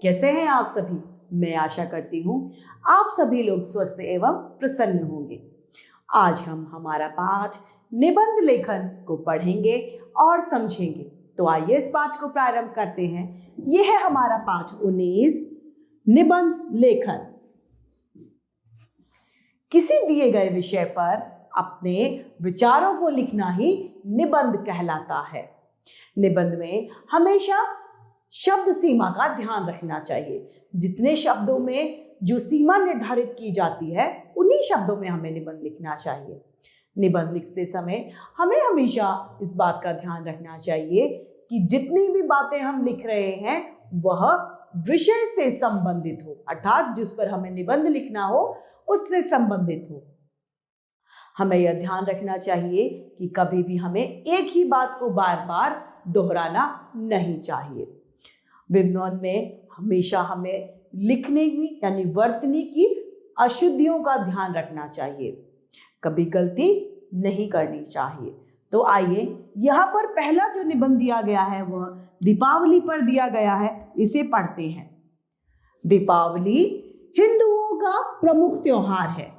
कैसे हैं आप सभी? मैं आशा करती हूँ आप सभी लोग स्वस्थ एवं प्रसन्न होंगे। आज हम हमारा पाठ निबंध लेखन को पढ़ेंगे और समझेंगे। तो आइए इस पाठ को प्रारंभ करते हैं। यह है हमारा पाठ 19 निबंध लेखन। किसी दिए गए विषय पर अपने विचारों को लिखना ही निबंध कहलाता है। निबंध में हमेशा शब्द सीमा का ध्यान रखना चाहिए। जितने शब्दों में जो सीमा निर्धारित की जाती है उन्हीं शब्दों में हमें निबंध लिखना चाहिए। निबंध लिखते समय हमें हमेशा इस बात का ध्यान रखना चाहिए कि जितनी भी बातें हम लिख रहे हैं वह विषय से संबंधित हो, अर्थात जिस पर हमें निबंध लिखना हो उससे संबंधित हो। हमें यह ध्यान रखना चाहिए कि कभी भी हमें एक ही बात को बार बार दोहराना नहीं चाहिए। निबंध में हमेशा हमें लिखने की यानी वर्तनी की अशुद्धियों का ध्यान रखना चाहिए। कभी गलती नहीं करनी चाहिए। तो आइए यहाँ पर पहला जो निबंध दिया गया है वह दीपावली पर दिया गया है, इसे पढ़ते हैं। दीपावली हिंदुओं का प्रमुख त्योहार है।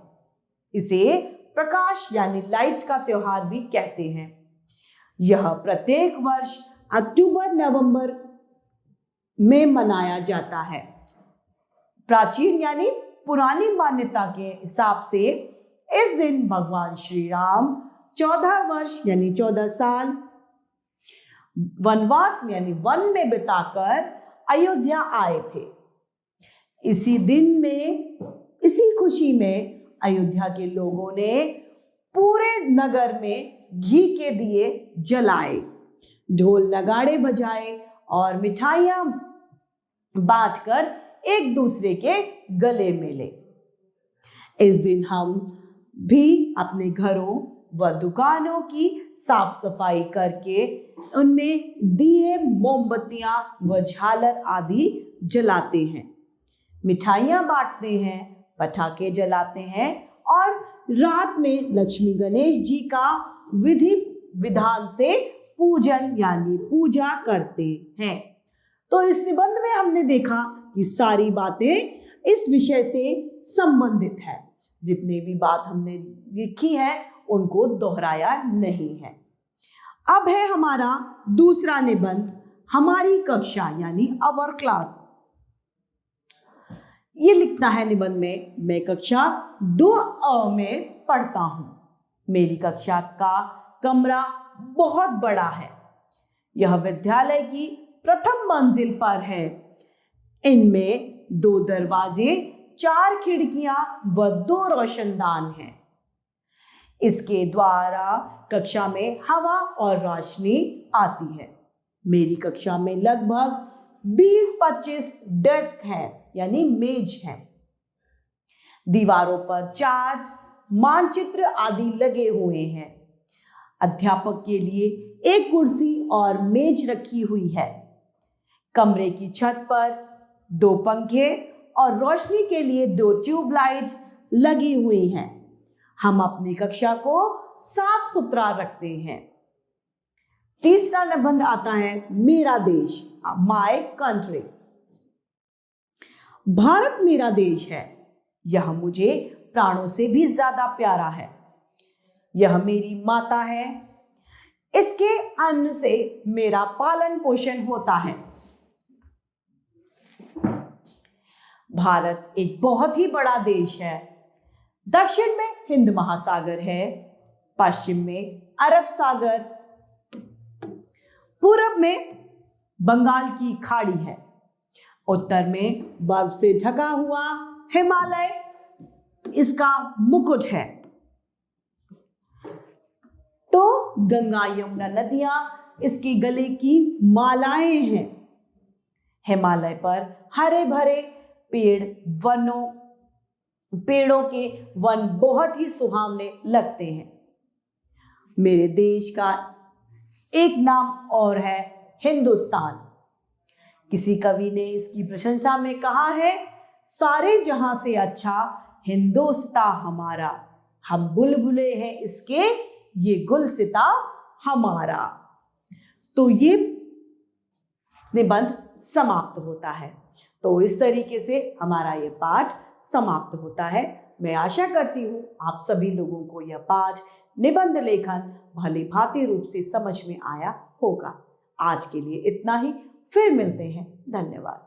इसे प्रकाश यानी लाइट का त्योहार भी कहते हैं। यह प्रत्येक वर्ष अक्टूबर-नवंबर में मनाया जाता है। प्राचीन यानी पुरानी मान्यता के हिसाब से इस दिन भगवान श्री राम 14 वर्ष यानी 14 साल वनवास यानी वन में बिताकर अयोध्या आए थे। इसी दिन में, इसी खुशी में अयोध्या के लोगों ने पूरे नगर में घी के दिए जलाए, ढोल नगाड़े बजाए और मिठाइयां बांटकर एक दूसरे के गले मिले। इस दिन हम भी अपने घरों व दुकानों की साफ सफाई करके उनमें दिए, मोमबत्तियां व झालर आदि जलाते हैं, मिठाइयां बांटते हैं, पटाखे जलाते हैं और रात में लक्ष्मी गणेश जी का विधि विधान से पूजन यानी पूजा करते हैं। तो इस निबंध में हमने देखा कि सारी बातें इस विषय से संबंधित है। जितने भी बात हमने लिखी है उनको दोहराया नहीं है। अब है हमारा दूसरा निबंध, हमारी कक्षा यानी अवर क्लास। ये लिखना है निबंध में, मैं कक्षा 2 में पढ़ता हूं। मेरी कक्षा का कमरा बहुत बड़ा है। यह विद्यालय की प्रथम मंजिल पर है। इनमें 2 दरवाजे, 4 खिड़कियां व 2 रोशनदान हैं। इसके द्वारा कक्षा में हवा और रोशनी आती है। मेरी कक्षा में लगभग 20-25 डेस्क हैं यानी मेज हैं। दीवारों पर चार्ट, मानचित्र आदि लगे हुए हैं। अध्यापक के लिए एक कुर्सी और मेज रखी हुई है। कमरे की छत पर 2 पंखे और रोशनी के लिए 2 ट्यूबलाइट लगी हुई हैं। हम अपनी कक्षा को साफ सुथरा रखते हैं। तीसरा निबंध आता है मेरा देश, माय कंट्री। भारत मेरा देश है। यह मुझे प्राणों से भी ज्यादा प्यारा है। यह मेरी माता है। इसके अन्न से मेरा पालन पोषण होता है। भारत एक बहुत ही बड़ा देश है। दक्षिण में हिंद महासागर है, पश्चिम में अरब सागर, पूरब में बंगाल की खाड़ी है, उत्तर में बर्फ से ढका हुआ हिमालय इसका मुकुट है। तो गंगा यमुना नदियां इसके गले की मालाएं हैं। हिमालय पर हरे भरे पेड़ों के वन बहुत ही सुहावने लगते हैं। मेरे देश का एक नाम और है हिंदुस्तान। किसी कवि ने इसकी प्रशंसा में कहा है, सारे जहां से अच्छा हिंदुस्तान हमारा, हम बुलबुले हैं इसके, ये गुलसिता हमारा। तो ये निबंध समाप्त होता है। तो इस तरीके से हमारा ये पाठ समाप्त होता है। मैं आशा करती हूँ आप सभी लोगों को यह पाठ निबंध लेखन भली भांति रूप से समझ में आया होगा। आज के लिए इतना ही, फिर मिलते हैं। धन्यवाद।